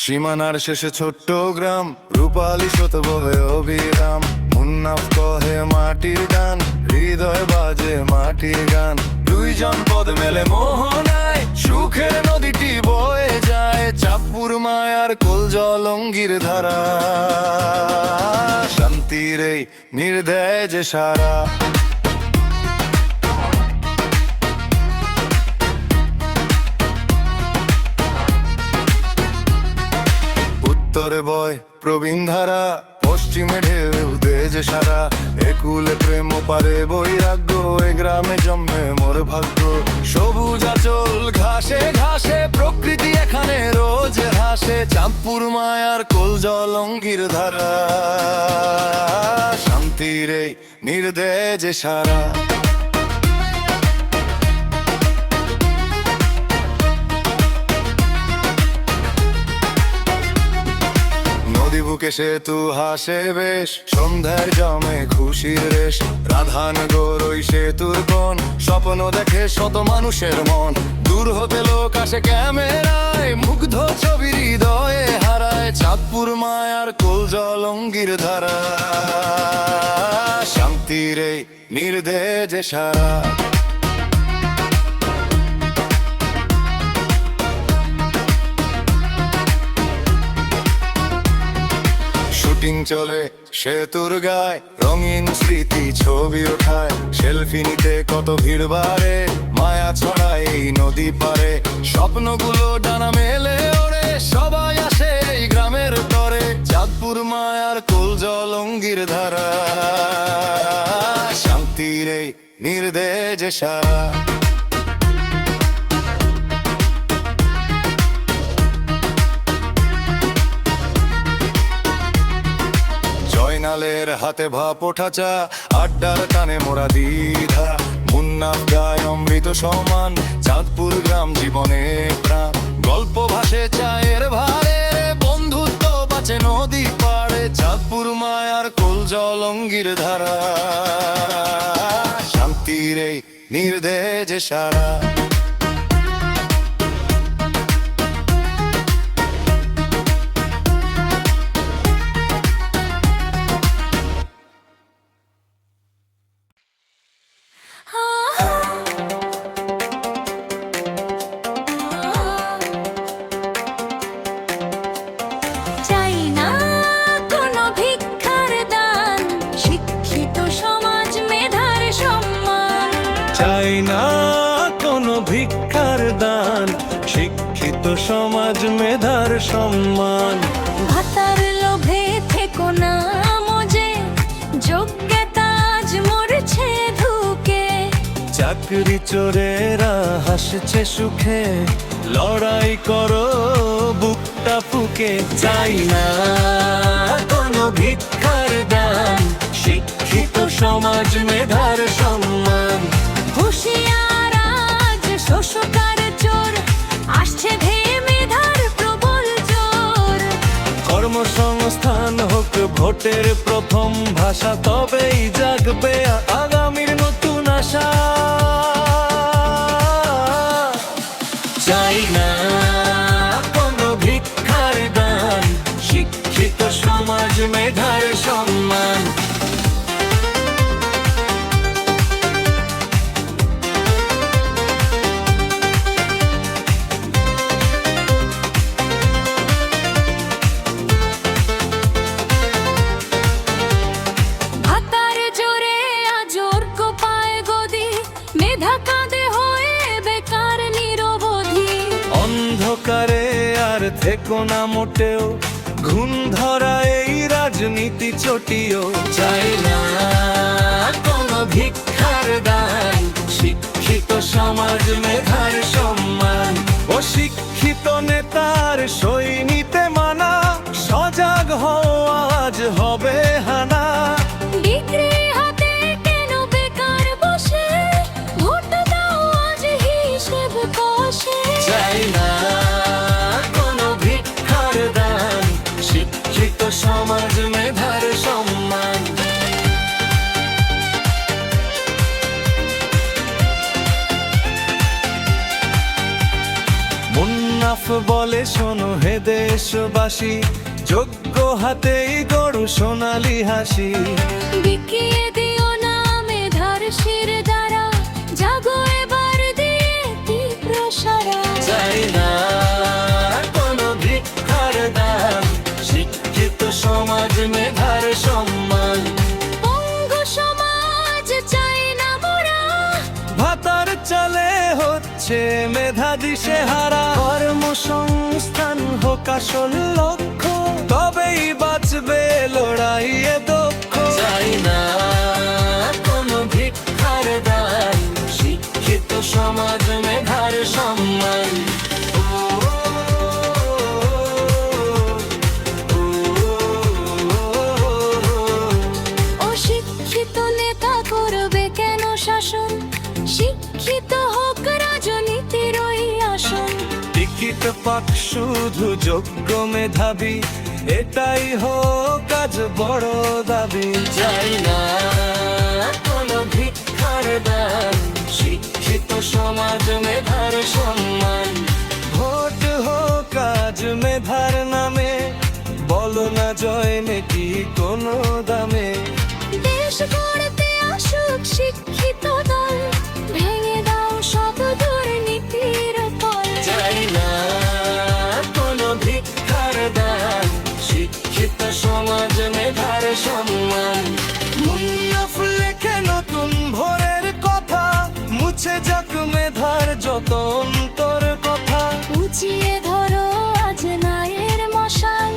সীমানার শেষে ছোট্ট গ্রাম, রূপালী শত বহে অবিরাম। মুন্নাফ কহে মাটির গান, হৃদয় বাজে মাটির গান। দুইজন পদ মেলে মোহনায়, সুখের নদীটি বয়ে যায়। চাঁদপুর মায়ার কোল জলঙ্গির ধারা, শান্তির এই নির্দেয় যে সারা। উত্তরে বয় প্রবীণ ধারা, পশ্চিমে ঢেউ দেয় যে সারা। একুলে প্রেম পারে বৈরাগ্য, এ গ্রামে জন্মে মোর ভাগ্য। সবুজ আচল ঘাসে ঘাসে, প্রকৃতি এখানে রোজ হাসে। চাঁদপুর মায়ার কোল জলঙ্গির ধারা, শান্তির এই নির্দেয় যে সারা। বুকে সেতু হাসে বেশ, সন্ধ্যার জমে খুশির রেশ। রাধানগর ওই সেতুর কোণ, স্বপ্ন দেখে শত মানুষের মন। দূর হতে লোক আসে ক্যামেরায়, মুগ্ধ ছবি হৃদয়ে হারায়। চাঁদপুর মায়ার কোল জলঙ্গির ধারা, শান্তির এই নির্দেয় যে সারা। শুটিং চলে সেতুর গায়, রঙিন স্মৃতি ছবি ওঠায়। সেলফি নিতে কত ভিড় বাড়ে, মায়া ছড়ায় এই নদী পারে। স্বপ্নগুলো ডানা মেলে ওড়ে, সবাই আসে এই গ্রামের তরে। চাঁদপুর মায়ার কোল জলঙ্গির ধারা, শান্তির এই নির্দেয় যে সারা। জয়নালের হাতে ভাপ ওঠা চা, আড্ডার টানে মোরা দ্বিধা। মুন্নাফ গায় অমৃত সমান, চাঁদপুর গ্রাম জীবনে প্রাণ। গল্প ভাসে চায়ের ভারে, বন্ধুত্ব বাঁচে নদী পাড়ে। চাঁদপুর মায়ার কোল জলঙ্গির ধারা, শান্তির এই নির্দেয় যে সারা। চাই না কোনো ভিক্ষার দান, শিক্ষিত সমাজ মেধার সম্মান। ভাতার লোভে থেকো না মজে, যোগ্যতা আজ মরছে ধুকে। চাকরি চোরেরা হাসছে সুখে, লড়াই করো বুকটা ফুকে। চাই না কোনো ভিক্ষার দান, শিক্ষিত সমাজ মেধার সম্মান। হুঁশিয়ার আজ শোষকার চোর, আসছে ধেয়ে মেধার প্রবল জোর। কর্মসংস্থান হোক ভোটের প্রথম ভাষা, তবেই জাগবে আগামীর নতুন আশা। চাই না কোনো ভিক্ষার দান, শিক্ষিত সমাজ মেধার সম্মান। অন্ধকারে আর থেকো না মোটেও, ঘুম ধরা এই রাজনীতি চটিও। চাই না কোনো ভিক্ষার দান, শিক্ষিত সমাজ মেধার সম্মান। অশিক্ষিত নেতার সই নিতে মানা, সজাগ হও আজ হবে হানা। ডিগ্রি হাতে কেন বেকার বসে, ভোট দাও আজ হিসেব কষে। চাই না কোনো ভিক্ষার দান, শিক্ষিত সমাজ মেধার সম্মান। মুন্নাফ বলে শোনো হে দেশবাসী, যোগ্য হাতেই গড়ু সোনালি হাসি। বিকিয়ে দিও না মেধার শির দ্বারা, জাগো এবার দিয়ে তীব্র সারা। চাই না কোনো ভিক্ষার দান, শিক্ষিত সমাজ মেধার সম্মান। পঙ্গু সমাজ চাই না মোরা, ভাতার চালে হচ্ছে মেধা দিশে হারা। কর্মসংস্থান হোক আসল লক্ষ্য, তবেই বাঁচবে লড়াইয়ে দক্ষ। চাই না কোনো ভিক্ষার দান, শিক্ষিত সমাজ মেধার সম্মান। অশিক্ষিত নেতা করবে কেন শাসন, শিক্ষিত হোক রাজনীতির ওই আসন। টিকিট পাক শুধু যোগ্য মেধাবী, এটাই হোক আজ বড় দাবি। চাই না কোনো ভিক্ষার দান, শিক্ষিত সমাজ মেধার সম্মান। ভোট হোক আজ মেধার নামে, বলো না জয় নাকি কোনো দামে। দেশ গড়তে আসুক শিক্ষিত দল, ভেঙে দাও সব দুর্নীতির কল। চাই না কোনো ভিক্ষার দান, শিক্ষিত সমাজ মেধার সম্মান। মুন্নাফ লেখে নতুন ভোরের কথা, মুছে যাক মেধার যত অন্তর কথা। উঁচিয়ে ধরো আজ নায়ের মশাল,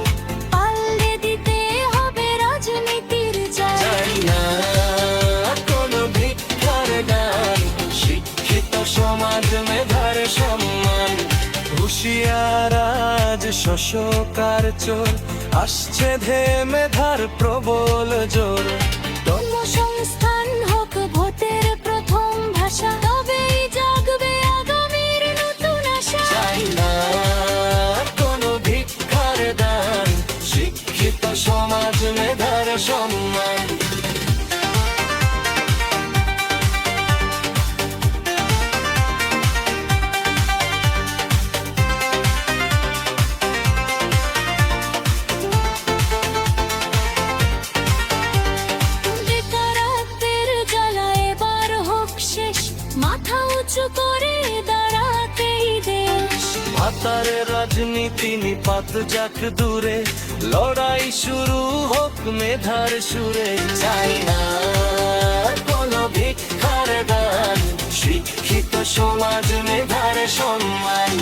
পাল্লে দিতে হবে রাজনীতির জাল। চাই না কোনো ভিক্ষার দান, শিক্ষিত সমাজ মেধার সম্মান। হুঁশিয়ার আজ শোষকার চোর, আসছে ধে মেধার প্রবল জোর। কর্মসংস্থান হোক ভোটের প্রথম ভাষা, তবেই জাগবে আগামীর নতুন আশা। চাই না কোনো ভিক্ষার দান, শিক্ষিত সমাজ মেধার সম্মান। বেকারত্বের জ্বালা এবার হোক শেষ, মাথা উঁচু করে দাঁড়াতেই দেশ। ভাতার রাজনীতি নিপাত যাক দূরে, লড়াই শুরু হোক মেধার সুরে। চাই না কোনো ভিক্ষার দান, শিক্ষিত সমাজ মেধার সম্মান।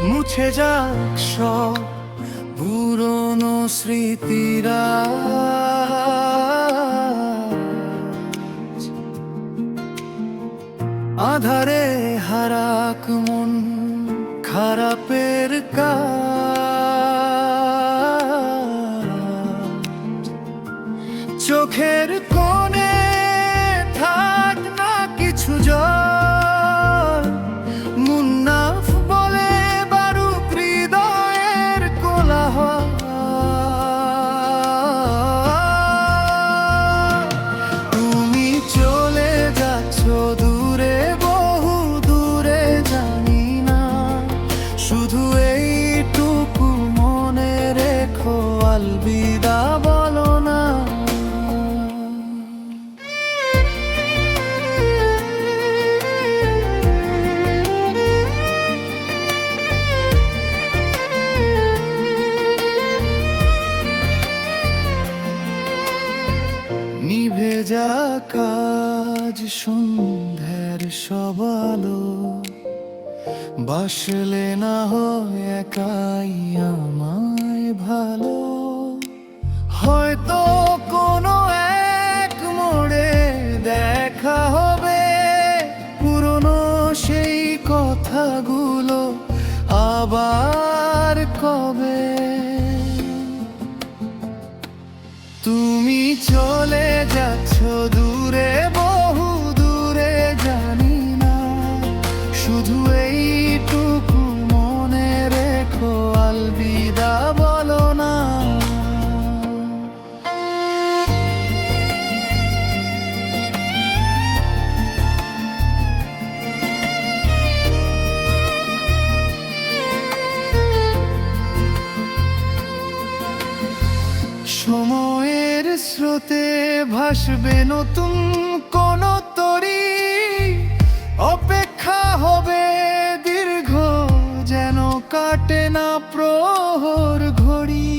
মুছে যাক সব পুরনো স্মৃতিরা, আধারে হারাক মন খারাপের কাজ। চোখের কোণে থাক না কিছু জল, মুন্নাফ বলে বারুক হৃদয়ের কোলাহল। তুমি চলে যাচ্ছ দূরে, বহু দূরে জানি না, শুধু এইটুকু মনে রেখো আলবিদা বলো না। নিভে যাক আজ সন্ধ্যার সব আলো, বাসলে না হয় একাই আমায় ভালো। হয়তো কোনো এক মোড়ে দেখা হবে, পুরনো সেই কথাগুলো আবার কবে। চলে যাচ্ছ দূরে, বহু দূরে, জানি না, শুধু এইটুকু মনে রেখো, আলবিদা বলো না। সময়ের স্রোতে ভাসবে নতুন কোন তরী, অপেক্ষা হবে দীর্ঘ, যেন কাটে না প্রহর ঘড়ি।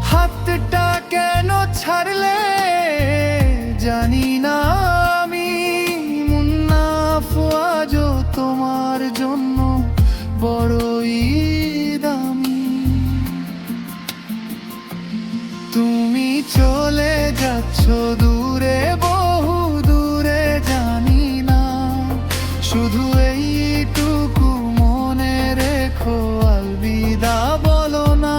হাতটা কেন ছাড়লে জানি না আমি, মুন্নাফ আজও তোমার জন্য বড়ই দামি। তুমি চলে যাচ্ছ দূরে, বহু দূরে, জানি না, শুধু এইটুকু মনে রেখো, আলবিদা বলো না।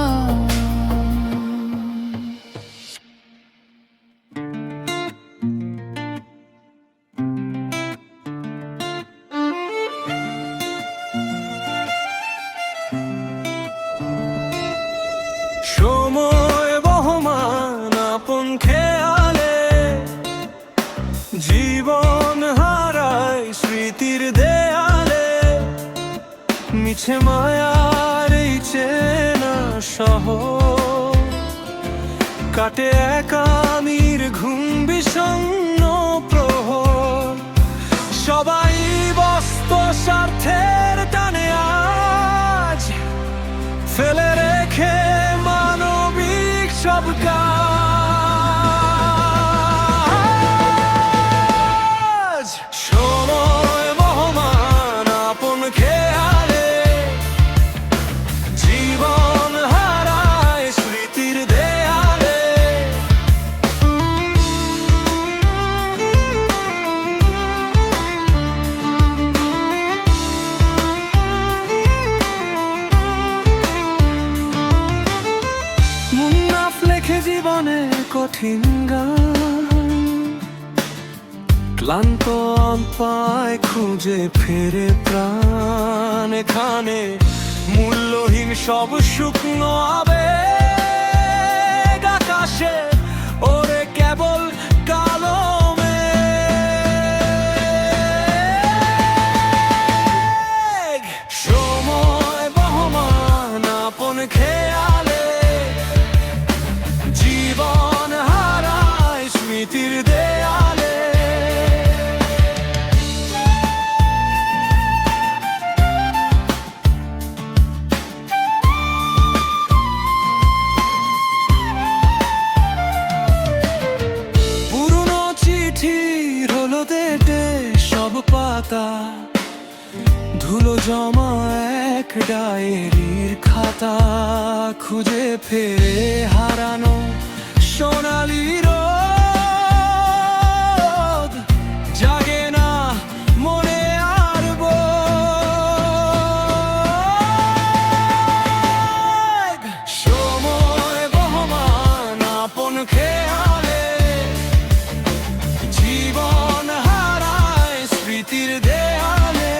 সময় বহমান আপন খেয়ালে, জীবন হারায় স্মৃতির দেয়ালে, মিছে মায়ার এই চেনা শহর, কাটে একামির ঘুম বিষণ্ণ প্রহর। সবাই বস্ত স্বার্থের টানে আজ ফেলে রেখে মানবিক সব কাজ। সময় বহমান আপন খেয়ালে, জীবন হারায় স্মৃতির দেয়ালে। মুন্নাফ লেখে জীবনের কঠিন গান, ক্লান্ত পায় খুঁজে ফেরে প্রাণ। এখানে মূল্যহীন সব শুকনো আবেগ, আকাশে ওরে কেবল কালো মেঘ। সময় বহমান আপন খেয়ালে, জীবন হারায় স্মৃতির দেয়ালে। পুরনো চিঠির হলো দেটে সব পাতা, ধুলো জমা এক ডায়েরির খাতা, খুঁজে ফেরে হারানো সোনালি রোদ, জাগে না মনে আর বোধ। সময় বহমান আপন খেয়ালে, জীবন হারায় স্মৃতির দেয়ালে।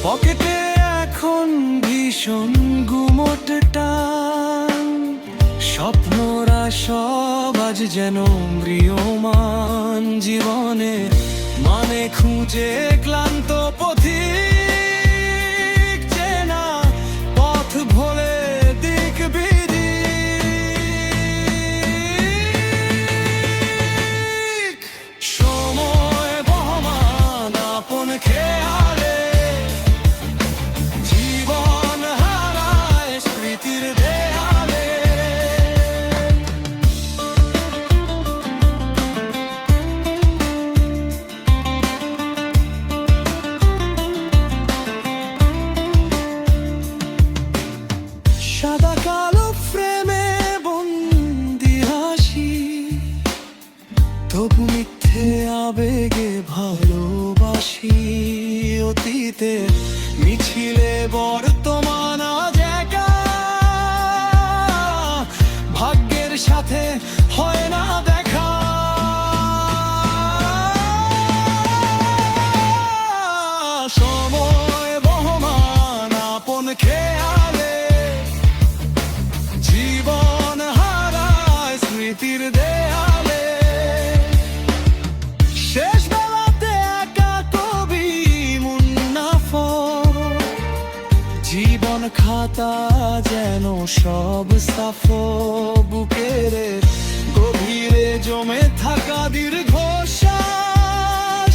পকেটে এখন ভীষণ গুমোট টান, স্বপ্নরা সব আজ যেন ম্রিয়মান। জীবনে মানে খুঁজে ক্লান্ত পথিক, চেনা পথ ভোলে দিক বিদিক। সময় বহমান আপন খেয়ালে, জীবন হারায় স্মৃতির দেয়ালে। আবেগে ভালোবাসি অতীতে মিছিলে বর্তমান আজ একা ভাগ্যের সাথে হয় না দেখা সময় বহমান আপন খেয়ালে জীবন হারায় স্মৃতির দেয়ালে শেষ বেলাতে একা কবি মুন্নাফর জীবন খাতা যেন সব সাফো বুকের গভীরে জমে থাকা দীর্ঘশ্বাস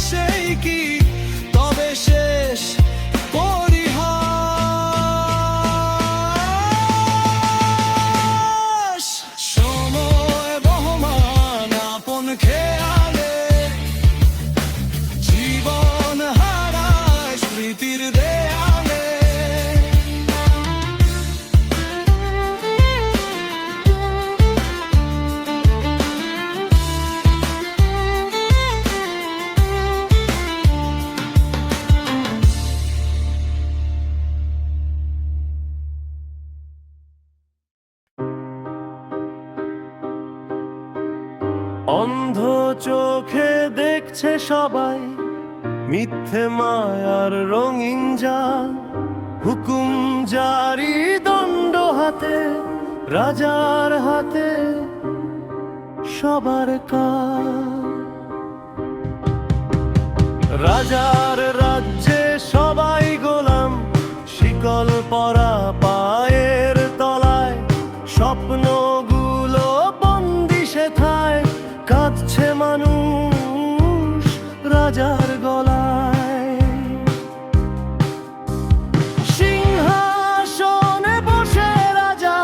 সেই কি তবে শেষ পরিহাস সময় বহমান আপন খেয়ালে জীবন হারায় স্মৃতির দেয়ালে অন্ধ চোখে দেখছে সবাই মিথ্যে মায়ার রঙিন জাল হুকুম জারি দণ্ড হাতে রাজার হাতে সবার কাল রাজার রাজ্যে সবাই গোলাম শিকল পরা পায়ের তলায় স্বপ্নগুলো বন্দি সেথায় কাঁদছে মানুষ রাজার গলায় সিংহাসনে বসে রাজা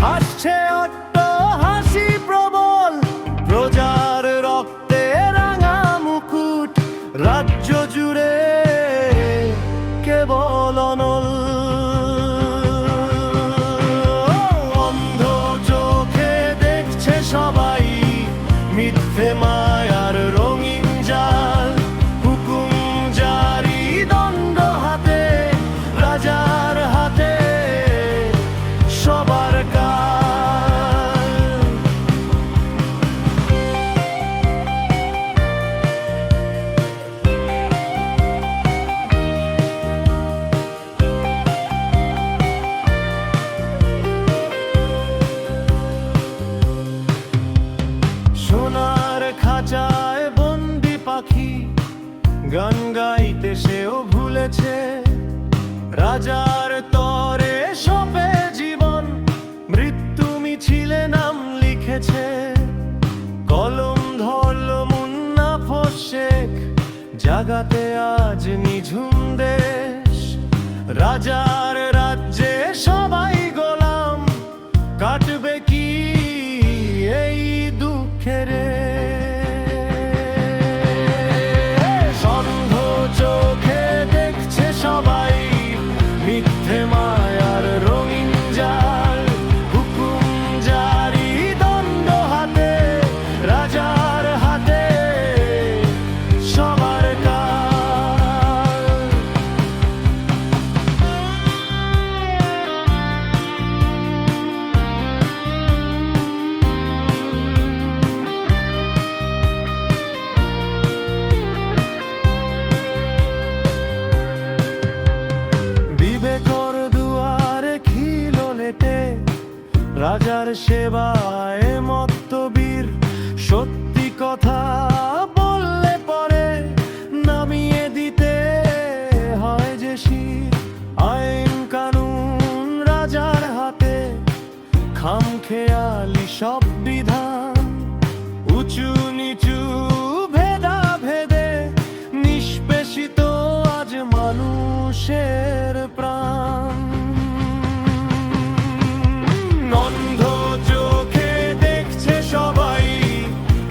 হাসছে অট্ট হাসি প্রবল প্রজার রক্তে রাঙা মুকুট রাজ্য জুড়ে কেবল অনল অন্ধ চোখে দেখছে সবাই মিথ্যে মায়ার রঙিন জাল হুকুম জারি দণ্ড হাতে রাজার হাতে সবার কাল সোনার খাঁচায় বন্দি পাখি গান গাইতে সেও ভুলেছে রাজার তরে সপে জীবন মৃত্যু মিছিলে নাম লিখেছে কলম ধরল মুন্নাফর শেখ জাগাতে আজ নিঝুম দেশ রাজার রাজ্যে সবাই গোলাম কাটবে কি এই দুঃখের সন্ধ চোখে দেখছে সবাই মিথ্যে মায়ার রঙিন জাল হুকুম জারি দণ্ড হাতে রাজার হাতে সবার কাল বিবেকর দুয়ারে খিল লেটে রাজার সেবায় মত্তবীর সত্যি কথা বললে পরে নামিয়ে দিতে হয় যে শির আইন কানুন রাজার হাতে খামখেয়ালি সব বিধান উঁচু নিচু ভেদা ভেদে নিষ্পেষিত আজ মানুষের প্রাণ অন্ধ চোখে দেখছে সবাই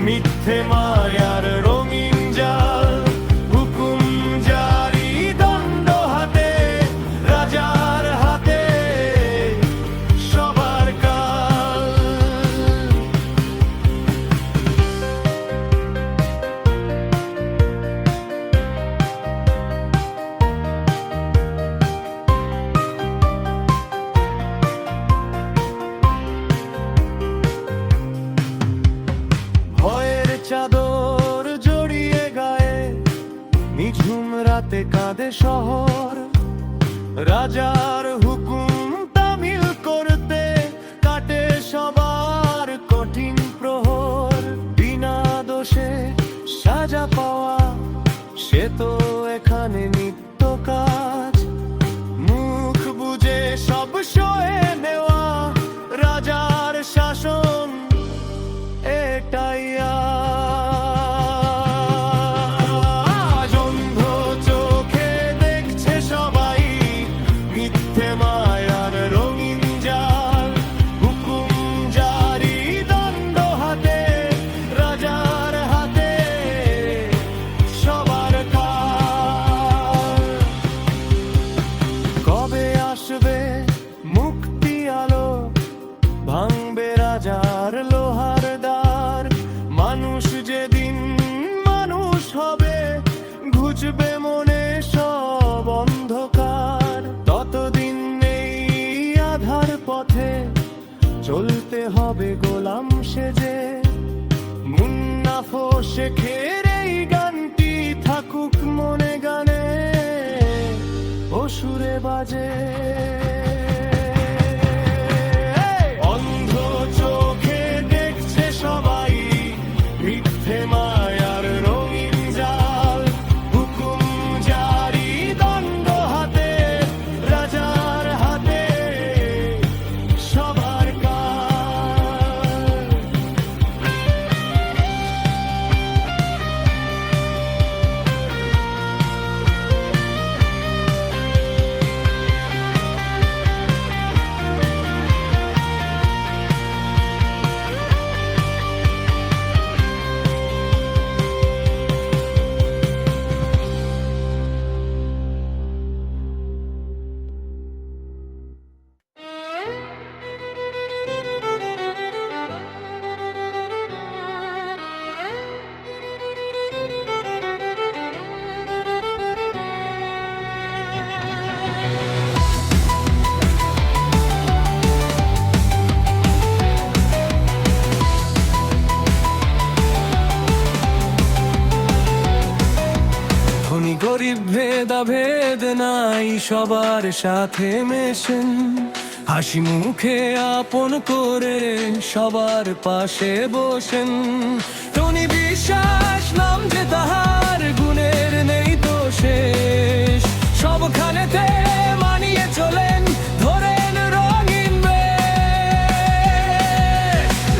মিথ্যে মায়ার রঙিন জাল হুকুম জারি দণ্ড হাতে রাজার হাতে সবার কাল কাঁদে শহর, রাজার হুকুম তামিল করতে কাটে সবার কঠিন প্রহর। বিনা দোষে সাজা পাওয়া সে তো এখানে নিত্য কাজ, মুখ বুজে সব সয়ে নেওয়া রাজার শাসন এটাই আজ। অন্ধ চোখে দেখছে সবাই মিথ্যে মায়ার রঙিন জাল, হুকুম জারি দণ্ড হাতে রাজার হাতে সবার কাল। কবে আসবে মুক্তি আলো, ভাঙবে রাজার লোহার দ্বার, মানুষ যেদিন মানুষ হবে ঘুচবে মনে সব অন্ধকার। ততদিন নেই আধার পথে চলতে হবে গোলাম সেজে, মুন্নাফো শেখের এই গানটি থাকুক মনে গানে ও সুরে বাজে। অন্ধ চোখে দেখছে সবাই মিথ্যে মায়ার রঙিন জাল, হুকুম জারি দণ্ড হাতে রাজার হাতে সবার কাল। ধনী গরিব ভেদাভেদ নাই, সবার সাথে মেশেন, হাসি মুখে আপন করে সবার পাশে বসেন। ধনী বিশ্বাস নাম যে তাহার, গুণের নেই তো শেষ, সবখানেতে মানিয়ে চলেন ধরেন রঙিন বেশ।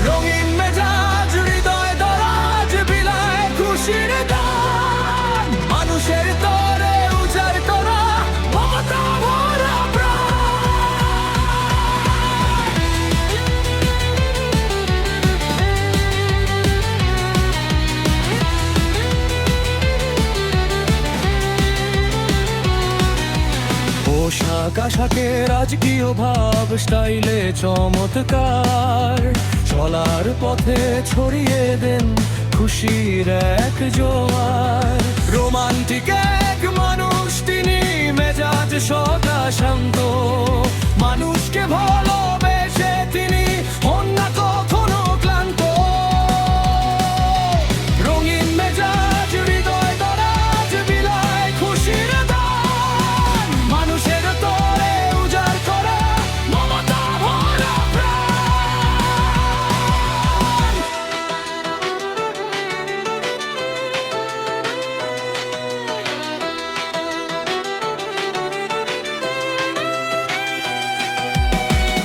রঙিন মেজাজ হৃদয় দরাজ বিলায় খুশির দান, মানুষের তরে উজাড় করা মমতা ভরা পোশাক আশাকে রাজকীয় ভাব, স্টাইলে চমৎকার, চলার পথে ছড়িয়ে দেন খুশির এক জোয়ার। রোমান্টিক এক মানুষ তিনি, মেজাজ সদা শান্ত, মানুষকে ভালোবেসে তিনি হন না কখনো ক্লান্ত। রঙিন মেজাজ হৃদয় দরাজ বিলায় খুশির দান, মানুষের তরে উজাড় করা মমতা ভরা প্রাণ।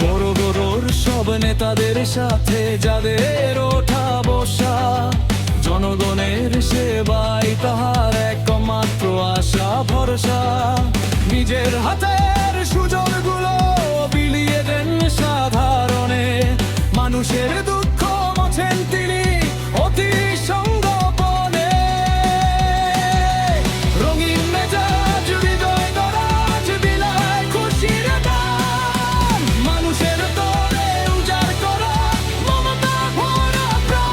বড় বড়র সব নেতাদের সাথে যাদের ওঠা বসা, জনগণের সেবাই তাহার একমাত্র আশা ভরসা। নিজের হাতের সুযোগগুলো বিলিয়ে দেন সাধারণে, মানুষের দুঃখ মোছেন তিনি অতি সঙ্গোপনে। রঙিন মেজাজ হৃদয় দরাজ বিলায় খুশির দান, মানুষের তরে উজাড় করা মমতা ভরা প্রাণ।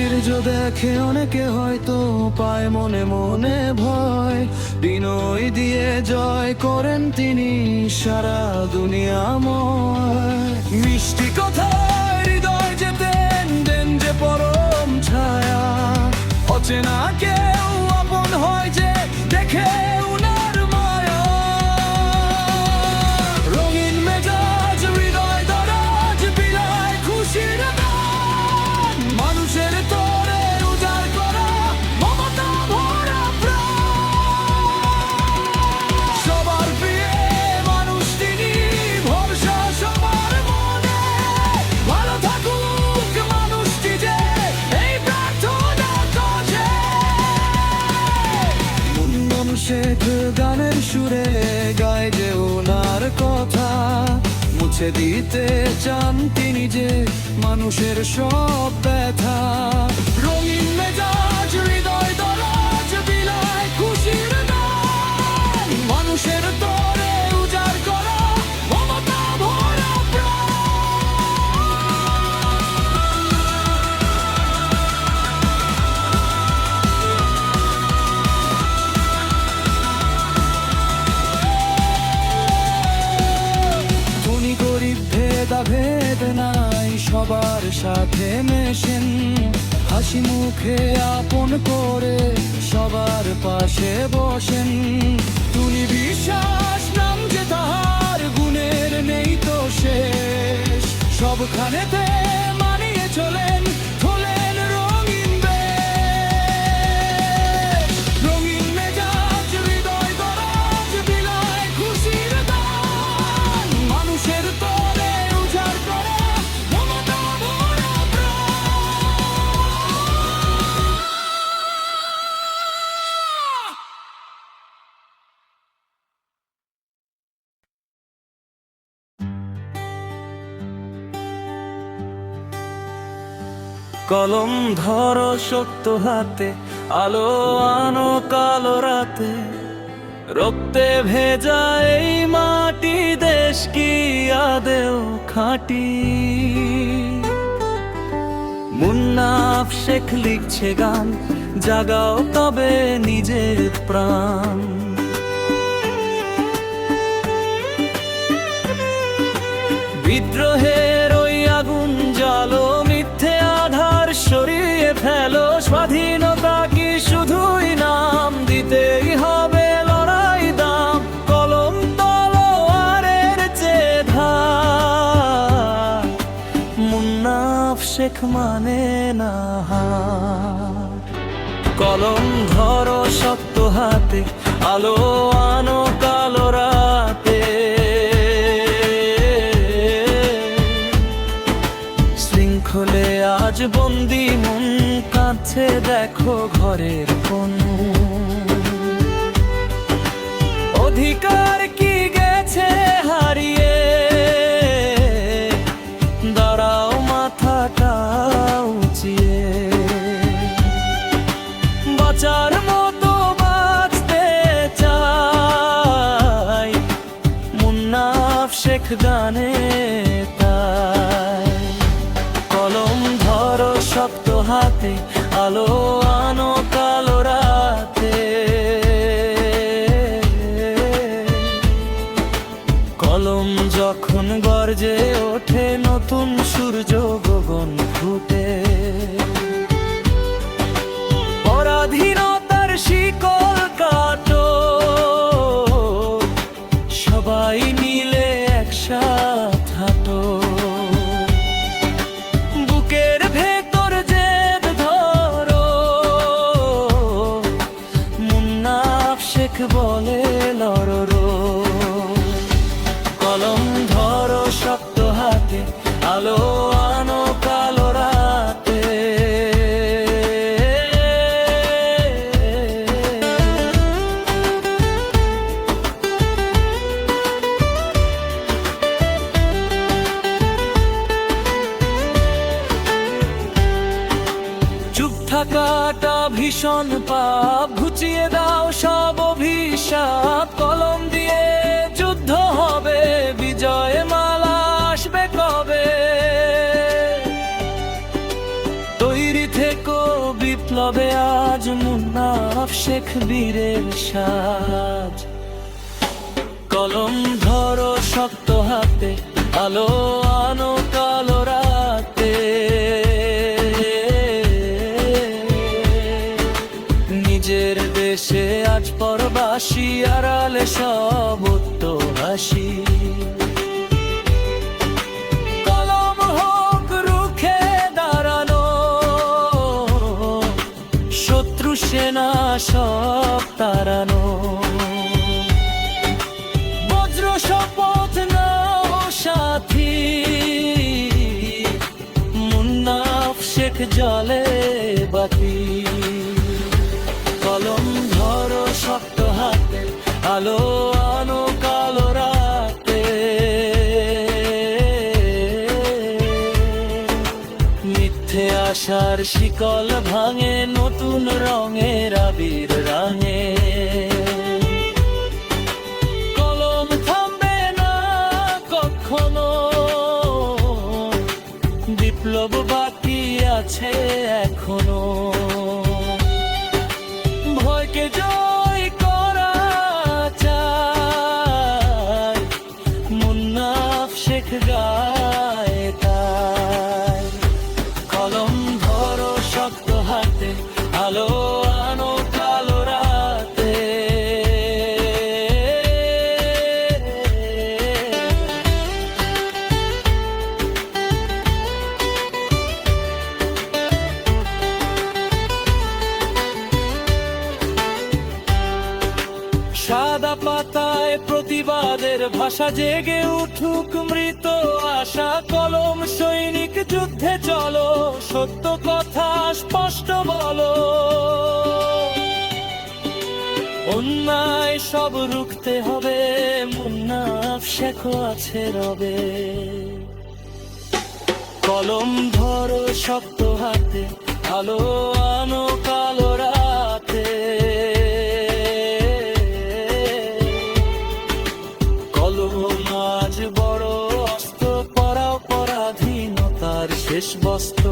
বীর্য দেখে অনেকে হয়তো পায় মনে মনে ভয়, বিনয় দিয়ে জয় করেন তিনি সারা দুনিয়াময়। মিষ্টি কথায় হৃদয় যেতেন দেন যে পরম ছায়া, অচেনা কেউ আপন হয় যে দেখে উনার মায়া। রঙিন মেজাজ হৃদয় দরাজ বিলায় খুশির গান, মানুষের তরে উজাড় করা মমতা ভরা প্রাণ। সবার প্রিয় মানুষ তিনি, ভরসা সবার মনে, ভালো থাকুক মানুষটি যে এই প্রার্থনা করছে। মুন্নন শেখ গানের সুরে গায় যে ওনার কথা, মুছে দিতে চান তিনি যে মানুষের সব ব্যথা। রঙিন মেজাজ হৃদয় দরাজ বিলায় খুশির গান, মানুষের তরে উজাড় করা মমতা ভরা প্রাণ। ধনী গরিব ভেদাভেদ নাই, সবার সাথে মেশেন, হাসি মুখে আপন করে সবার পাশে বসেন। তুমি বিশ্বাস নাম যে তাহার, গুণের নেই তো শেষ, সবখানেতে মানিয়ে চলেন, হলেন রঙিন বেশ। রঙিন মেজাজ হৃদয় দরাজ বিলায় খুশির গান, মানুষের তরে উজাড় করা মমতা ভরা কলম ধরো শক্ত হাতে, আলো আনো কালো রাতে, রক্তে ভেজা এই মাটি দেশ কি আদেও খাঁটি। মুন্নাফ শেখ লিখছে গান, জাগাও তবে নিজের প্রাণ। বিদ্রোহের ওই আগুন জ্বালো, মিথ্যে আধার সরিয়ে ফেলো, স্বাধীনতা কি শুধুই নাম, দিতেই হবে লড়াই দাম। কলম তলোয়ারের চেয়ে ধার, মুন্নাফ শেখ মানে না হার। কলম ধরো শক্ত হাতে, আলো আনো কালো রাতে, শৃঙ্খলে আজ বন্দি মন কাঁদছে দেখো ঘরের কোন। অধিকার কি গেছে হারিয়ে, দাঁড়াও মাথাটা উঁচিয়ে। বাঁচার মতো বাঁচতে চাই, মুন্নাফ শেখ গানে তাই। কলম ধরো শক্ত হাতে, আলো আনো কালো রাতে, কলম যখন গর্জে ওঠে নতুন সূর্য গগন ফুটে। পরাধীনতার শিকল কাটো, সবাই মিলে একসাথ হাঁটো। বুকের ভেতর জেদ ধরো, মুন্নাফ শেখ বলে লড়ো। কলম ধরো শক্ত হাতে, আলো আনো কালো রাতে। চুপ থাকাটা ভীষণ পাপ, ঘুচিয়ে দাও সব অভিশাপ। কলম দিয়ে যুদ্ধ হবে, বিজয় মালা আসবে কবে। তৈরি থেকো বিপ্লবে আজ মুন্নাফ শেখ বীরের সাজ। কলম ধরো শক্ত হাতে, আলো আনো কালো রাতে। নিজের দেশে আজ পরবাসী, আড়ালে সব হাসি। কলম হোক রুখে দাঁড়ানো, শত্রু সেনা সব তাড়ানো। বজ্র শপথ নাও সাথী, মুন্নাফ শেখ জলে বাতি। কলম ধরো শক্ত হাতে, আলো আনো কালো রাতে। মিথ্যে আশার শিকল ভাঙে, নতুন রঙের আবির রাঙে। কলম থামবে না কখনো, বিপ্লব বাকি আছে এখনো। ভয়কে জয় করা চাই, মুন্নাফ শেখ গায় তাই। কলম ধরো শক্ত হাতে, আলো আনো কালো রাতে। সাদা পাতায় প্রতিবাদের ভাষা, জেগে উঠুক মৃত আশা। কলম সৈনিক যুদ্ধে চলো, সত্য কথা স্পষ্ট বলো। অন্যায় সব রুখতে হবে, মুন্নাফ শেখ আছে রবে। কলম ধরো শক্ত হাতে, আলো আনো কালো রাতে। আজ বড় অস্ত, পরাও পরাধীনতার শেষ বস্ত্র।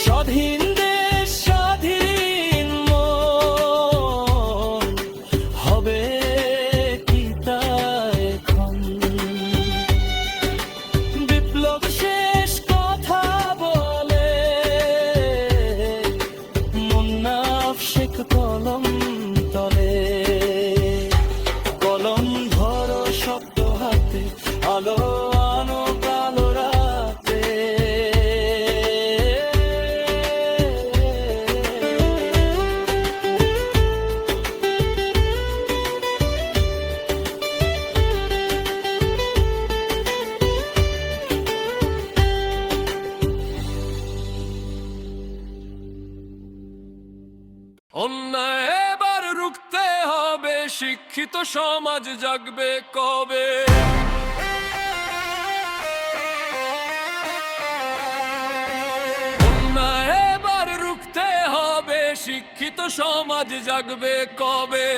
স্বাধীন দেশ স্বাধীন মন, হবে কি তা এখন? বিপ্লব শেষ কথা বলে, মুন্নাফ শেখ কলম তলে। কলম ধরো শক্ত হাতে, আলো আনো কালো রাতে। অন্যায় এবার রুখতে হবে, শিক্ষিত সমাজ জাগবে কবে? অন্যায় এবার রুখতে হবে, শিক্ষিত সমাজ জাগবে কবে?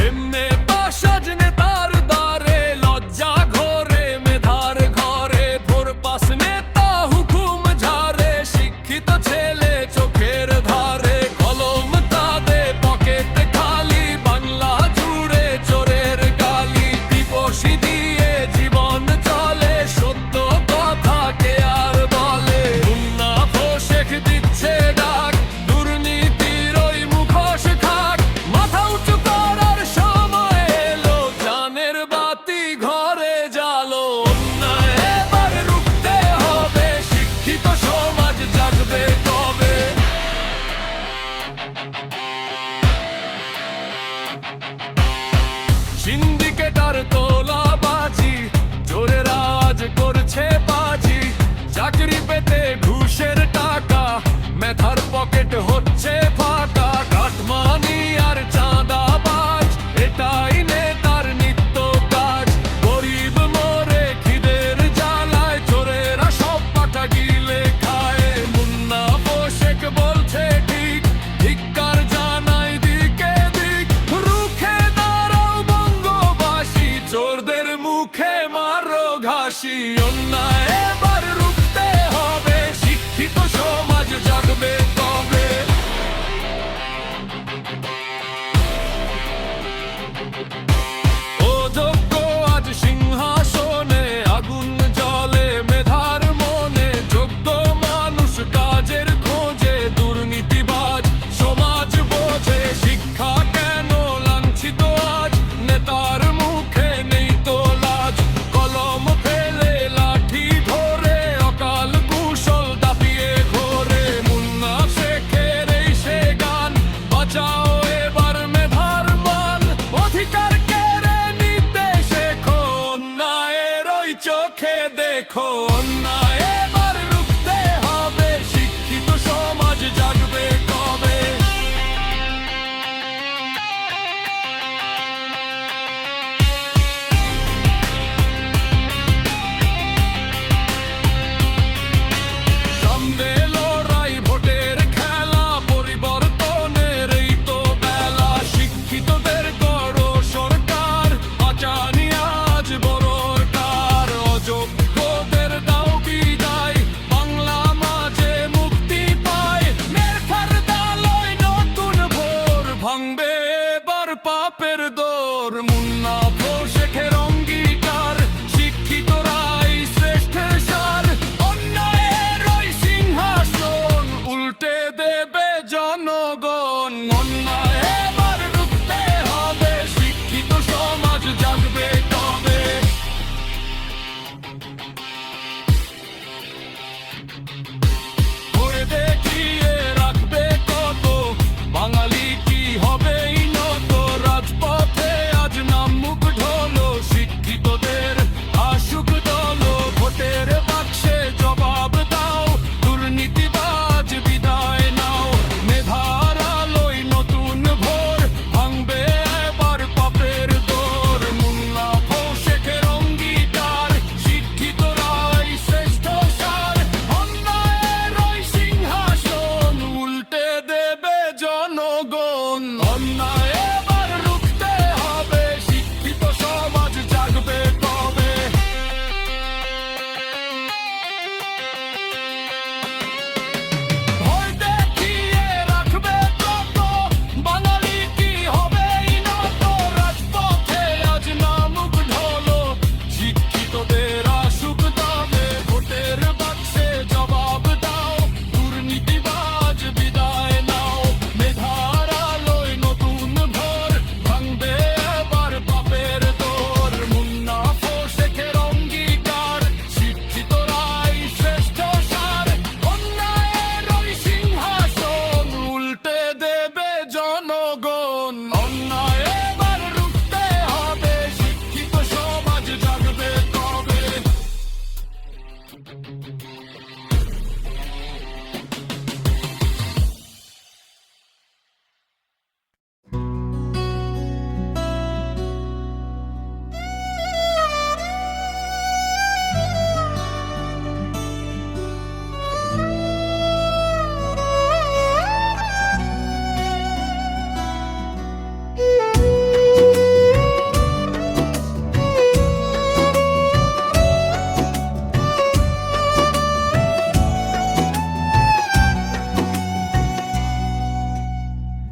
এমনে পাশাজ নেতার দ্বারে, লজ্জা ঘরে মেধার ঘরে। ভোর পাস নেতা হুকুম ঝাড়ে, শিক্ষিত ছেলে চোখের ধারে। কলম তাদের পকেট খালি, বাংলা জুড়ে চোরের গালি। দিবসী দিয়ে জীবন চলে, সত্য কথা কে আর বলে? মুন্নাফ শেখ ঘাসি অন্যায় এবার রুখতে হবে শিক্ষিত সমাজ জাগবে তবে অযোগ্য আজ সিংহাসনে আগুন জ্বলে মেধার মনে যোগ্য মানুষ কাজের খোঁজে দুর্নীতিবাজ সমাজ বোঝে শিক্ষা কেন লাঞ্ছিত আজ নেতার মুখে নেই তো লাজ কলম ফেলে লাঠি ধরে অকাল কুশল দাপিয়ে ঘোরে মুন্না শেখের এই সে গান বাঁচাও এবার মেধার মান অধিকার কেড়ে নিতে শেখো অন্যায়ের ওই চোখে দেখো অন্যায় এবার রুখতে হবে শিক্ষিত সমাজ জাগবে কবে সামনে লড়াই ভোটের খেলা পরিবর্তনের এই তো বেলা শিক্ষিতদের গড় সরকার আচানি আজ বড়কার অযোগ্যদের দাও বিদায় বাংলা মাঝে মুক্তি পায় মেরখার দালয় নতুন ভোর ভাঙবে এবার পাপের দোর মুন্না শেখের অঙ্গীকার শিক্ষিতরাই শ্রেষ্ঠ সার অন্যায়ের ওই সিংহাসন উল্টে দেবে জনগণ অন্যায় এবার রুখতে হবে শিক্ষিত সমাজ জাগবে তবে করে দেখিয়ে রাখবে কত বাঙালি কি হবেই নত রাজপথে আজ নাম মুখ ঢোলো শিক্ষিতদের আসুক দলো ভোটের বাক্সে জবাব দাও দুর্নীতিবাজ বিদায় নাও মেধার আলোয় নতুন ভোর ভাঙবে এবার পাপের দোর মুন্না শেখের অঙ্গীকার শিক্ষিতরাই শ্রেষ্ঠ সার অন্যায়ের ওই সিংহাসন উল্টে দেবে জনগণ অন্যায় এবার রুখতে হবে শিক্ষিত সমাজ জাগবে তবে ভয় দেখিয়ে রাখবে কত বাঙালি কি হবেই নত রাজপথে আজ নামুক ঢোলো শিক্ষিতদের আসুক দাবে ভোটের বাক্সে জবাব দাও দুর্নীতিবাজ বিদায় নাও মেধার আলোয় নতুন ভোর ভাঙবে এবার পাপের দোর মুন্না শেখের অঙ্গীকার শিক্ষিতরাই শ্রেষ্ঠ সার অন্যায়ের ওই সিংহাসন উল্টে দেবে জনগণ অন্যায় এবার রুখতে হবে শিক্ষিত সমাজ জাগবে কবে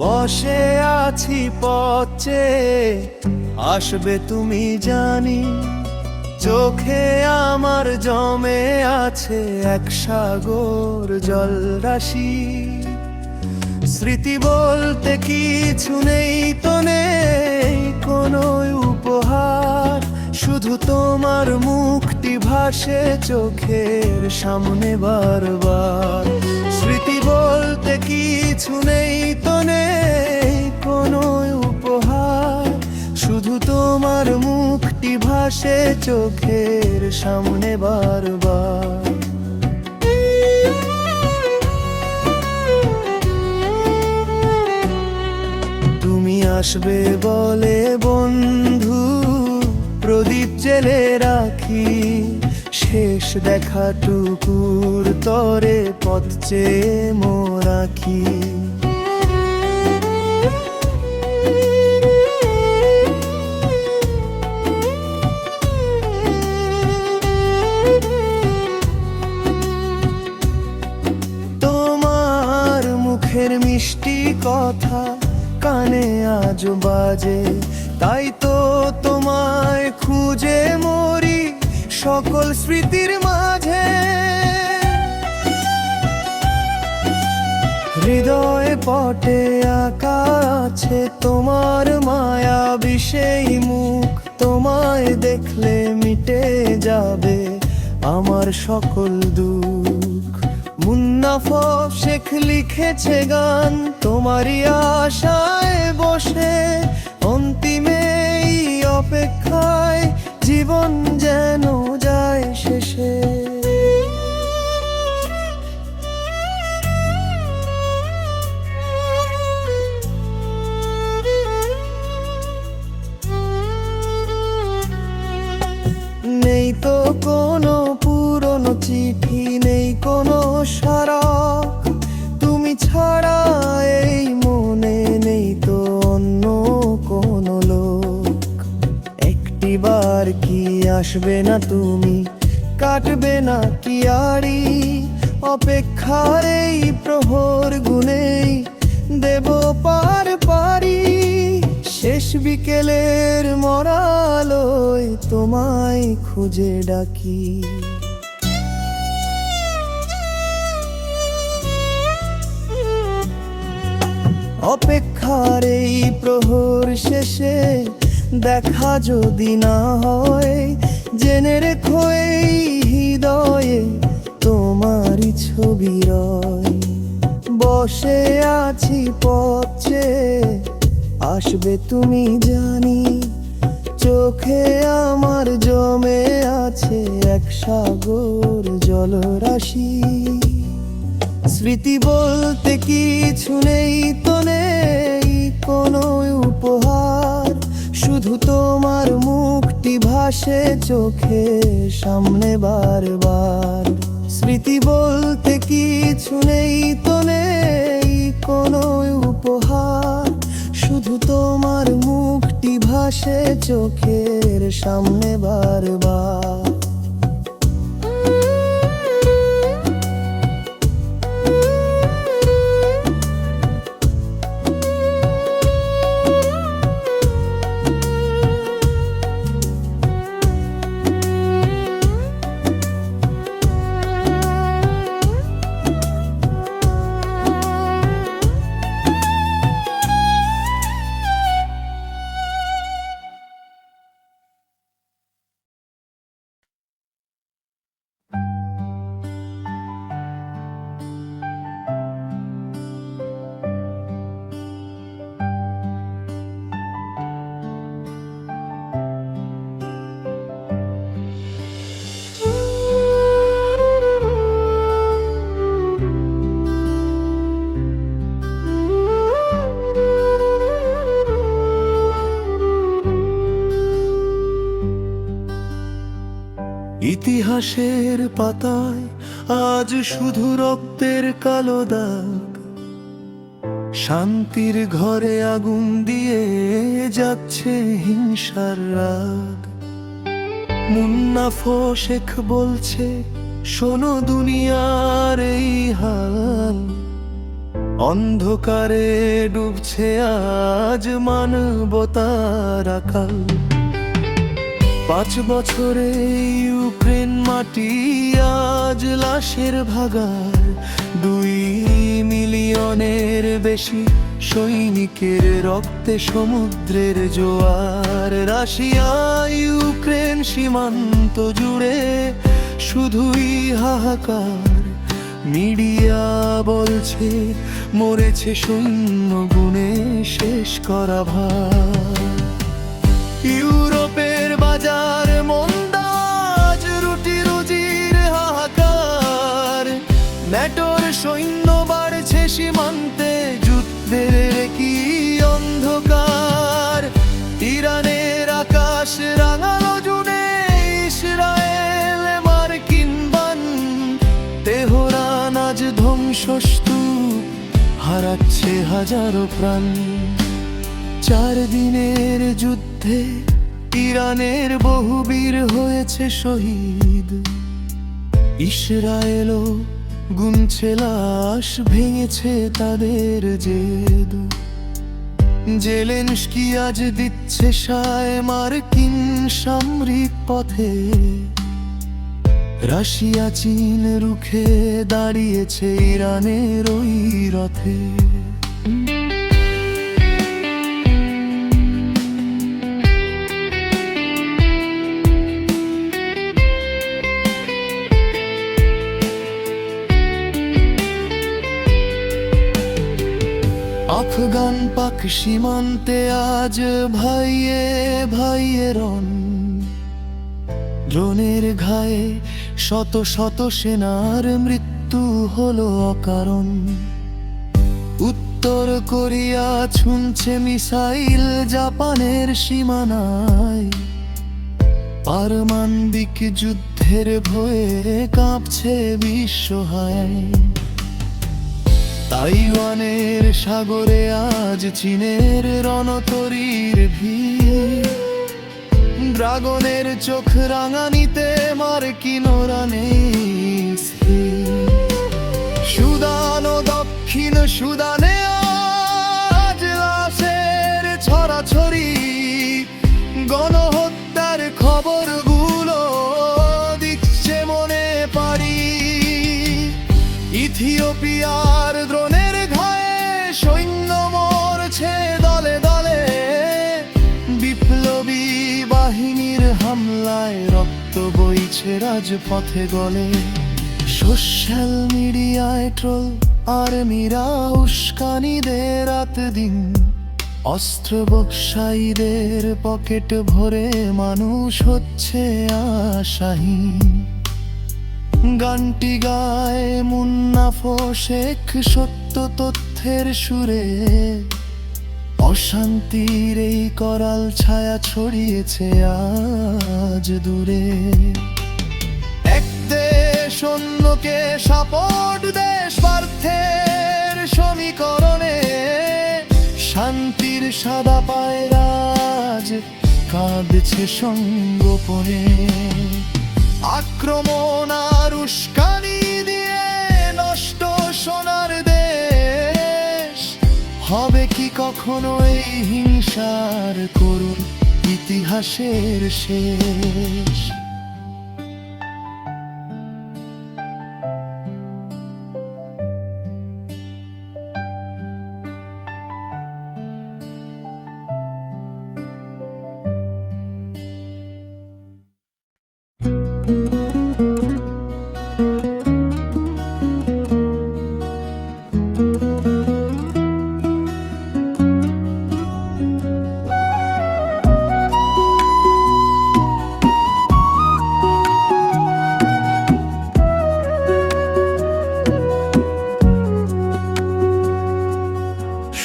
বসে আছি পথে আসবে তুমি জানি চোখে আমার জমে আছে এক সাগর জলরাশি স্মৃতি বলতে কিছু নেই তো নেই কোনো উপহার শুধু তোমার মুখটি ভাসে চোখের সামনে বারবার স্মৃতি বলতে কিছু নেই তো নেই কোনো উপহার শুধু তোমার মুখটি ভাসে চোখের সামনে বারবার তুমি আসবে বলে বন্ধু প্রদীপ জেলে রাখি শেষ দেখাটুকুর তরে পথ চেয়ে মোরাখি আজ বাজে। তাই তো তোমায় খুঁজে মরি সকল স্মৃতির মাঝে। হৃদয় পটে আঁকা আছে তোমার মায়াবী সেই মুখ। তোমায় দেখলে মিটে যাবে আমার সকল দুঃখ। মুন্নাফ শেখ লিখেছে গান তোমারই আশায় বসে। অন্তিমে এই অপেক্ষায় জীবন যেন যায় শেষে। নেই তো কোনো পুরনো চিঠি, নেই কোনো সারা। তুমি ছাড়া এই মনে নেই তো অন্য কোনো লোক। একটিবার কি আসবে না তুমি, কাটবে না কি আড়ি। অপেক্ষার এই প্রহর গুনেই দেব পার পারি। শেষ বিকেলের মরালোয় তোমায় খুঁজে ডাকি। অপেক্ষার এই প্রহর শেষে দেখা যদি না হয়, জেনে রেখো এই হৃদয়ে তোমারই ছবি রয়। বসে আছি পথ চেয়ে, আসবে তুমি জানি। চোখে আমার জমে আছে এক সাগর জলরাশি। স্মৃতি বলতে কিছু নেই তো নেই কোনো উপহার। শুধু তোমার মুখটি ভাসে চোখে সামনে বারবার। স্মৃতি বলতে কিছু নেই তো নেই কোনো উপহার। শুধু তোমার মুখটি ভাসে চোখের সামনে বারবার। ইতিহাসের পাতায় আজ শুধু রক্তের কালো দাগ। শান্তির ঘরে আগুন দিয়ে যাচ্ছে হিংসার রাগ। মুন্নাফ শেখ বলছে শোনো দুনিয়ার এই হাল। অন্ধকারে ডুবছে আজ মানবতার আকাল। 5 বছরে ইউক্রেন মাটি আজ লাশের ভাগার। 2 মিলিয়নের বেশি সৈনিকের রক্তে সমুদ্রের জোয়ার। রাশিয়া ইউক্রেন সীমান্ত জুড়ে শুধুই হাহাকার। মিডিয়া বলছে মরেছে সৈন্য গুণে শেষ করা ভার। ইউরোপের বাজার মন্দাজ, রুটি রুজির হাহাকার। ন্যাটোর সৈন্য বাড়ছে সীমান্তে, যুদ্ধের কি অন্ধকার। ইরানের আকাশ রাঙালো জুনে, ইসরায়েল মার্কিন বান। তেহরান আজ ধ্বংসস্তূপ, হারাচ্ছে হাজারো প্রাণ। 4 দিনের যুদ্ধে ইরানের বহু বীর হয়েছে শহীদ। ইসরায়েলও গুনছে লাশ, ভেঙেছে তাদের জেদ। জেলেনস্কি আজ দিচ্ছে সায় মার্কিন সামরিক পথে, রাশিয়া চীন রুখে দাঁড়িয়েছে ইরানের ওই রথে। আফগান পাক সীমান্তে আজ ভাইয়ে ভাইয়ে রণ, ড্রোনের ঘায়ে শত শত সেনার মৃত্যু হলো অকারণ। উত্তর কোরিয়া ছুঁড়ছে মিসাইল জাপানের সীমানায়, পারমাণবিক যুদ্ধের ভয়ে কাঁপছে বিশ্বহায়। তাইওয়ানের সাগরে আজ চীনের রণতরীর ভিড়, ড্রাগনের চোখ রাঙানিতে মার্কিনরা নেই স্থির। সুদান ও দক্ষিণ সুদানে আজ লাশের ছড়াছড়ি, গণহত্যার খবরগুলো দিচ্ছে মনে পারি। ইথিওপিয়ার দ্রোণের ঘায়ে সৈন্য মরছে দলে দলে, বিপ্লবী বাহিনীর হামলায় রক্ত বইছে রাজপথে গলে। সোশ্যাল মিডিয়ায় ট্রোল আর্মিরা উস্কানি দেয় রাত দিন, অস্ত্র ব্যবসায়ীদের পকেট ভরে মানুষ হচ্ছে আশাহীন। গানটি গায় মুন্নাফ শেখ সত্য তথ্যের সুরে, অশান্তির এই করাল ছায়া ছড়িয়েছে আজ দূরে। এক দেশ অন্যকে সাপোর্ট দেশ স্বার্থের সমীকরণে, শান্তির সাদা পায়রাজ কাঁদছে সঙ্গোপনে। আক্রমণ আর উস্কানি দিয়ে নষ্ট সোনার দেশ, হবে কি কখনো এই হিংসার করুণ ইতিহাসের শেষ?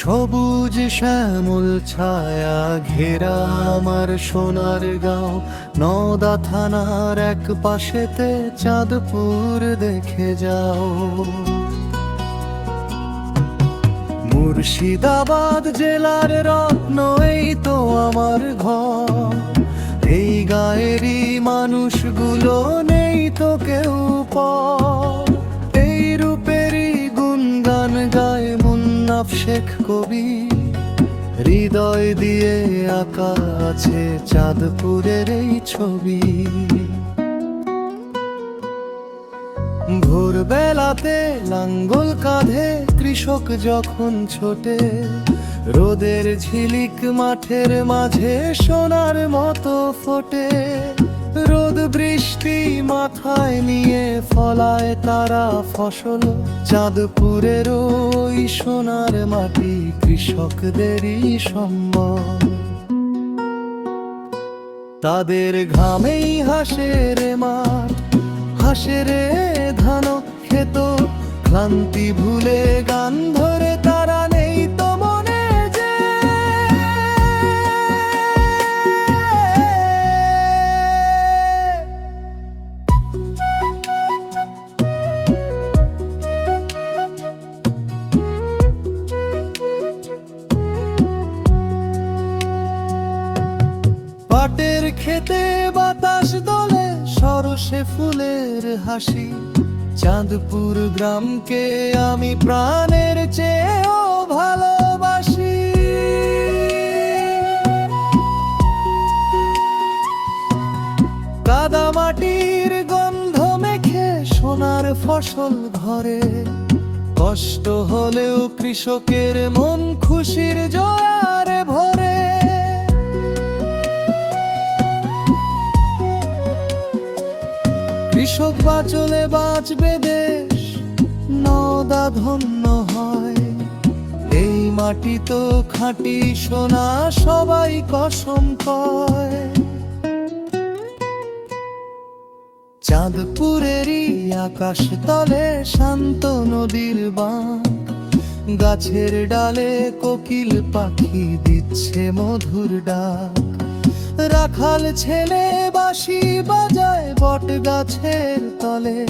সবুজ শ্যামল ছায়া ঘেরা আমার সোনার গাঁও, নওদা থানার এক পাশেতে চাঁদপুর দেখে যাও। মুর্শিদাবাদ জেলার রত্ন এই তো আমার ঘর, এই গায়েরই মানুষগুলো নেই তো কেউ পর। এই রূপেরই গুণগান গায় মুন্নাফ শেখ কবি, হৃদয় দিয়ে আঁকা আছে চাঁদপুরের এই ছবি। ভোরবেলাতে লাঙ্গল কাঁধে কৃষক যখন ছোটে, রোদের ঝিলিক মাঠের মাঝে সোনার মতো ফোটে। রোদ বৃষ্টি মাথায় নিয়ে ফলায় তারা ফসল, চাঁদপুরের ওই সোনার মাটি কৃষকদেরই সম্বল। তাদের ঘামেই হাসের মাঠ, হাসের ধান ক্ষেত, ক্লান্তি ভুলে গান ধরে তারা নেই তো মনে যে। পাটের খেতে বাতাস দোলে সরসে ফুলের হাসি, চাঁদপুর গ্রামকে আমি প্রাণের চেয়েও ভালোবাসি। কাদা মাটির গন্ধ মেখে সোনার ফসল ধরে, কষ্ট হলেও কৃষকের মন খুশির জোয়ারে ভরে। কৃষক বাঁচলে বাঁচবে দেশ, নওদা ধন্য হয়। এই মাটি তো খাঁটি সোনা, সবাই কসম কয়। চাঁদপুরেরই আকাশ তলে শান্ত নদীর বাঁক, গাছের ডালে কোকিল পাখি দিচ্ছে মধুর ডাক। রাখাল ছেলে বাঁশি বাজায় বট গাছের তলে,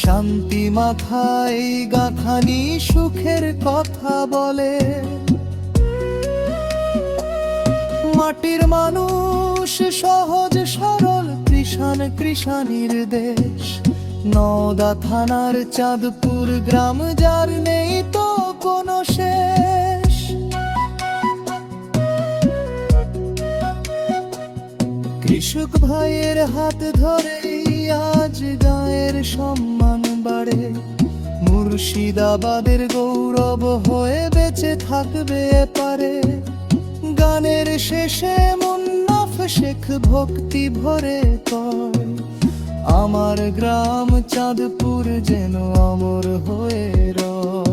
শান্তি মাথায় গাঁথানি সুখের কথা বলে। মাটির মানুষ সহজ সরল, কৃষাণ কৃষাণীর দেশ। নওদা থানার চাঁদপুর গ্রাম, যার নেই তো কোনো শেষ। কৃষক ভাইয়ের হাত ধরেই আজ গায়ের সম্মান বাড়ে। মুর্শিদাবাদের গৌরব হয়ে বেঁচে থাকবে পারে। গানের শেষে মুন্নাফ শেখ ভক্তি ভরে কয়, আমার গ্রাম চাঁদপুর যেন অমর হয়ে রয়।